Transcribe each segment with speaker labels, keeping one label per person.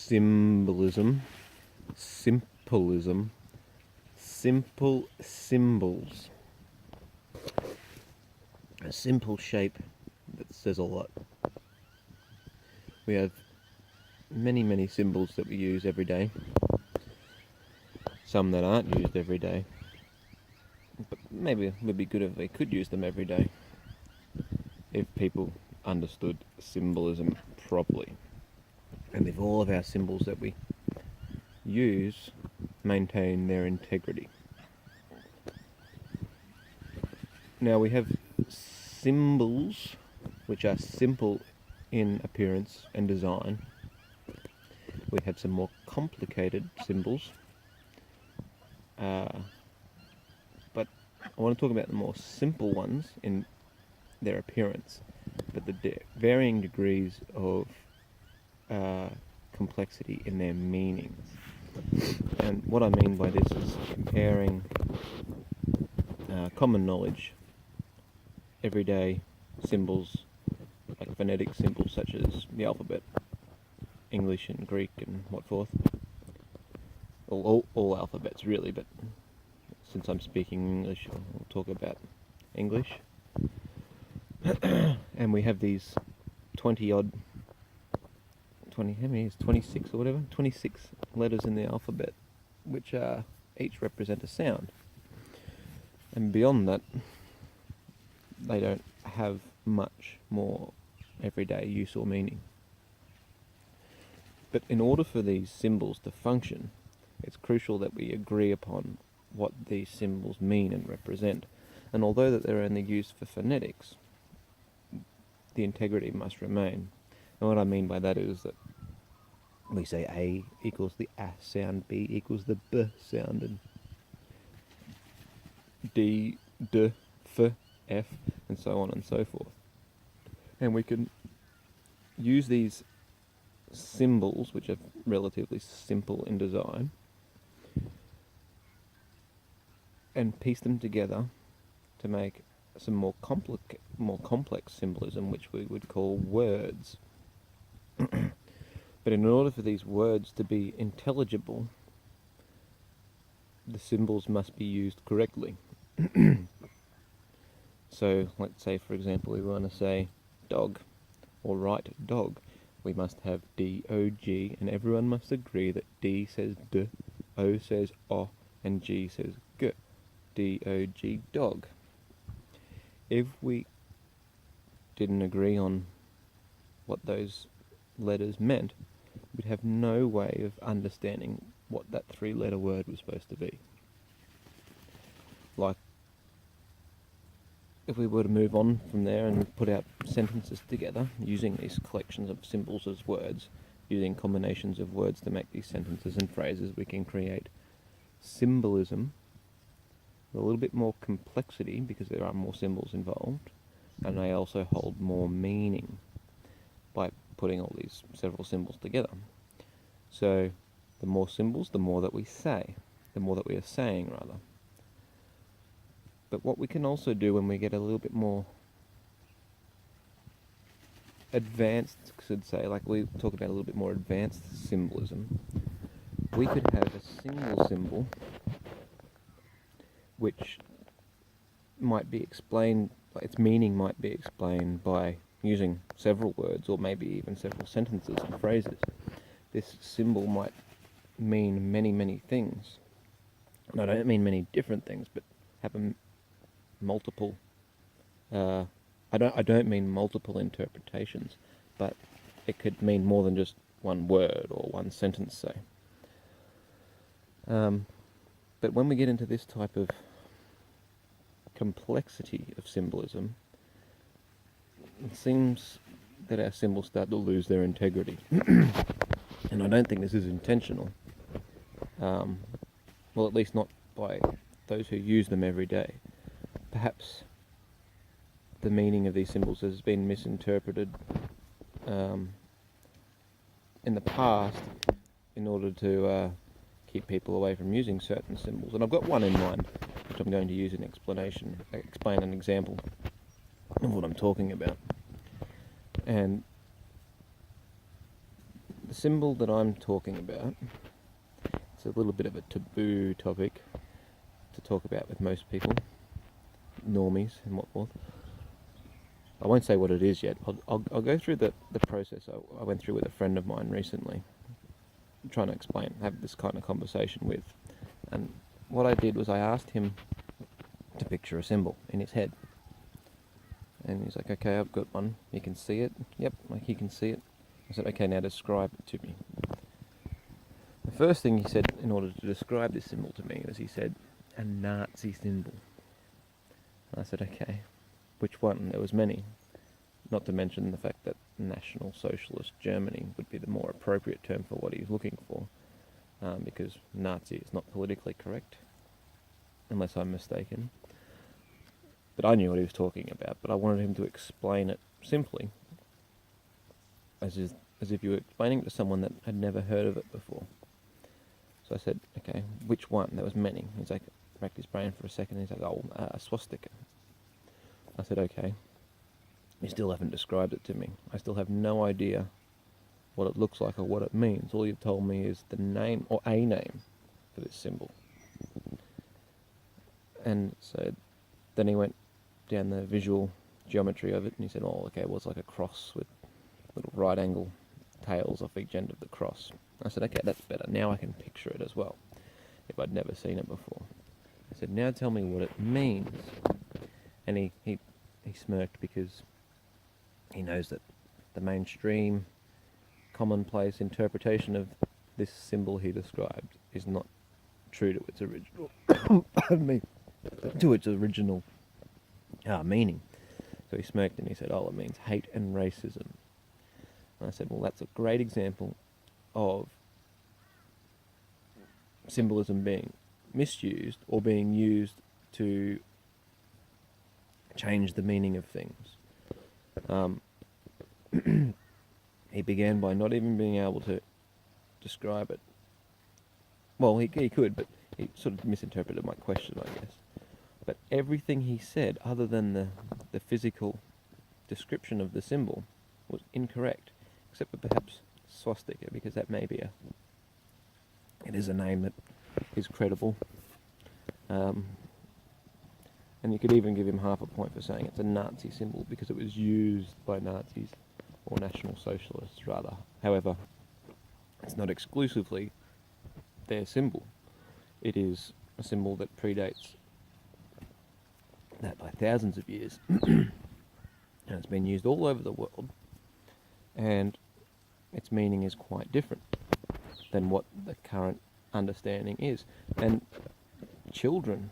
Speaker 1: Symbolism, simpleism, simple symbols. A simple shape that says a lot. We have many symbols that we use every day. Some that aren't used every day. But maybe it would be good if they could use them every day, if people understood symbolism properly. And if all of our symbols that we use maintain their integrity. Now we have symbols which are simple in appearance and design. We have some more complicated symbols, but I want to talk about the more simple ones in their appearance, but the varying degrees of complexity in their meanings. And what I mean by this is comparing common knowledge, everyday symbols, like phonetic symbols such as the alphabet, English and Greek and what forth. All alphabets really, but since I'm speaking English, I'll talk about English. And we have these 26 or whatever, 26 letters in the alphabet, which each represent a sound. And beyond that, they don't have much more everyday use or meaning. But in order for these symbols to function, it's crucial that we agree upon what these symbols mean and represent. And although that they're only used for phonetics, the integrity must remain. And what I mean by that is that we say A equals the A sound, B equals the B sound, and D, D, F, F, and so on and so forth. And we can use these symbols, which are relatively simple in design, and piece them together to make some more complex symbolism, which we would call words. But in order for these words to be intelligible, the symbols must be used correctly. So let's say, for example, we want to say dog or write dog. We must have D-O-G, and everyone must agree that D says D, O says O, and G says G. D-O-G, dog. If we didn't agree on what those letters meant, we'd have no way of understanding what that three-letter word was supposed to be. Like, if we were to move on from there and put our sentences together using these collections of symbols as words, using combinations of words to make these sentences and phrases, we can create symbolism with a little bit more complexity because there are more symbols involved, and they also hold more meaning by putting all these several symbols together. So the more symbols, the more that we say, the more that we are saying rather. But what we can also do when we get a little bit more advanced, should say, like we talk about a little bit more advanced symbolism, we could have a single symbol which might be explained, its meaning might be explained by using several words or maybe even several sentences and phrases. This symbol might mean many things. And I don't mean many different things, but have a multiple, I don't mean multiple interpretations, but it could mean more than just one word or one sentence, say. But when we get into this type of complexity of symbolism, it seems that our symbols start to lose their integrity. And I don't think this is intentional. Well, at least not by those who use them every day. Perhaps the meaning of these symbols has been misinterpreted in the past in order to keep people away from using certain symbols. And I've got one in mind, which I'm going to use in explain an example of what I'm talking about. And the symbol that I'm talking about, it's a little bit of a taboo topic to talk about with most people, normies and what forth. I won't say what it is yet. I'll go through the process I went through with a friend of mine recently, trying to explain, have this kind of conversation with. And what I did was I asked him to picture a symbol in his head. And he's like, okay, I've got one. You can see it? Yep, like he can see it. I said, okay, now describe it to me. The first thing he said in order to describe this symbol to me was he said, a Nazi symbol. And I said, okay, which one? There was many. Not to mention the fact that National Socialist Germany would be the more appropriate term for what he's looking for, because Nazi is not politically correct, unless I'm mistaken. But I knew what he was talking about, but I wanted him to explain it simply, as if you were explaining it to someone that had never heard of it before. So I said, okay, which one? There was many. He's like, racked his brain for a second, and he's like, a swastika. I said, okay. You still haven't described it to me. I still have no idea what it looks like or what it means. All you've told me is the name, or a name, for this symbol. And so then he went down the visual geometry of it, and he said, oh, okay, well, it's like a cross with little right angle tails off each end of the cross. I said, okay, that's better. Now I can picture it as well, if I'd never seen it before. I said, now tell me what it means. And he smirked, because he knows that the mainstream, commonplace interpretation of this symbol he described is not true to its original, pardon me, to its original meaning. So he smirked and he said, oh, it means hate and racism. And I said, well, that's a great example of symbolism being misused or being used to change the meaning of things. He began by not even being able to describe it. Well, he could, but he sort of misinterpreted my question, I guess. But everything he said, other than the physical description of the symbol, was incorrect, except for perhaps swastika, because that may be it is a name that is credible. And you could even give him half a point for saying it's a Nazi symbol, because it was used by Nazis, or National Socialists rather. However, it's not exclusively their symbol. It is a symbol that predates that by thousands of years. And it's been used all over the world, and its meaning is quite different than what the current understanding is. And children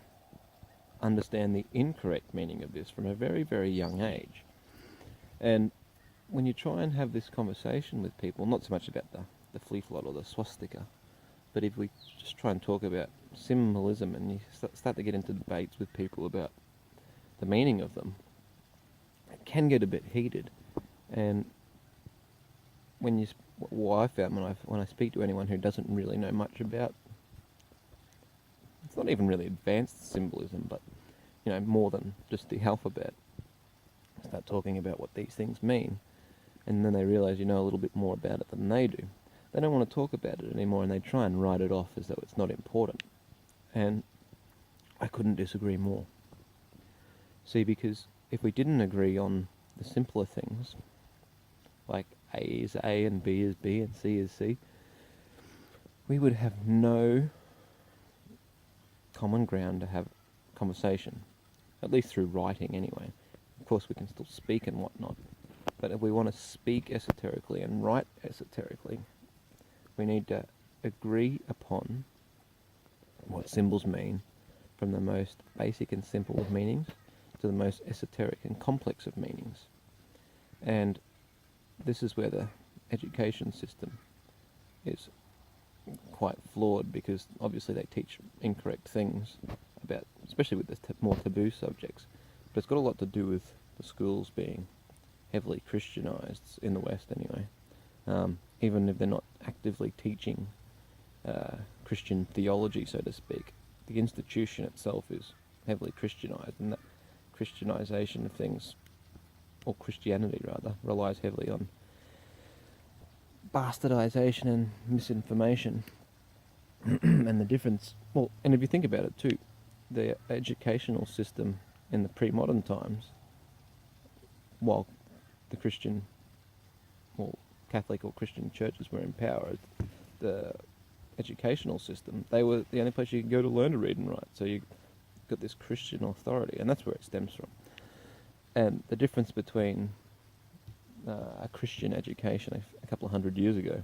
Speaker 1: understand the incorrect meaning of this from a very, very young age. And when you try and have this conversation with people, not so much about the flea-flot or the swastika, but if we just try and talk about symbolism, and you start to get into debates with people about the meaning of them, it can get a bit heated. And what I found when I speak to anyone who doesn't really know much about, it's not even really advanced symbolism, but more than just the alphabet, start talking about what these things mean, and then they realise you know a little bit more about it than they do. They don't want to talk about it anymore, and they try and write it off as though it's not important. And I couldn't disagree more. See, because if we didn't agree on the simpler things, like A is A and B is B and C is C, we would have no common ground to have conversation, at least through writing anyway. Of course we can still speak and whatnot, but if we want to speak esoterically and write esoterically, we need to agree upon what symbols mean, from the most basic and simple of meanings to the most esoteric and complex of meanings. And this is where the education system is quite flawed, because obviously they teach incorrect things about, especially with the more taboo subjects. But it's got a lot to do with the schools being heavily Christianized in the West anyway. Even if they're not actively teaching Christian theology, so to speak, the institution itself is heavily Christianized, and that Christianization of things, or Christianity rather, relies heavily on bastardization and misinformation. And the difference, well, and if you think about it too, the educational system in the pre-modern times, while the Christian, or Catholic or Christian churches were in power, the educational system, they were the only place you could go to learn to read and write. So you got this Christian authority, and that's where it stems from. And the difference between a Christian education a couple of hundred years ago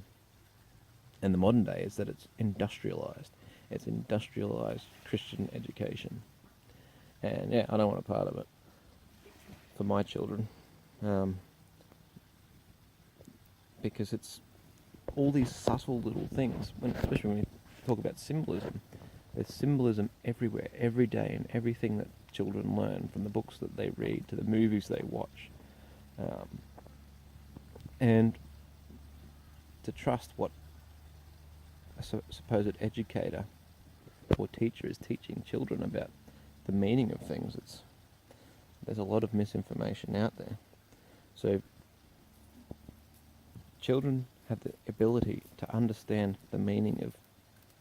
Speaker 1: and the modern day is that it's industrialized. It's industrialized Christian education. And yeah, I don't want a part of it for my children. Because it's all these subtle little things, especially when we talk about symbolism. There's symbolism everywhere, every day, in everything that children learn, from the books that they read to the movies they watch. And to trust what a supposed educator or teacher is teaching children about the meaning of things, there's a lot of misinformation out there. So children have the ability to understand the meaning of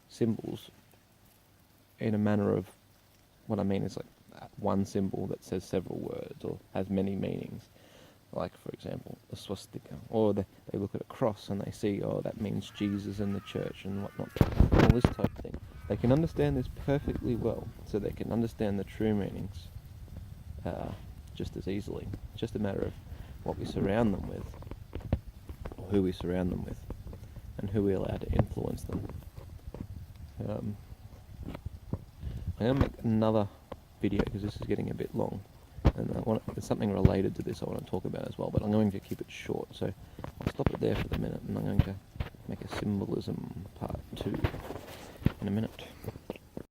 Speaker 1: symbols in a manner of, what I mean is like one symbol that says several words or has many meanings. Like, for example, a swastika. Or they look at a cross and they see, oh, that means Jesus and the church and whatnot. All this type of thing. They can understand this perfectly well, so they can understand the true meanings just as easily. It's just a matter of what we surround them with, or who we surround them with, and who we allow to influence them. I'm going to make another video because this is getting a bit long, and there's something related to this I want to talk about as well, but I'm going to keep it short, so I'll stop it there for the minute, and I'm going to make a Symbolism Part 2 in a minute.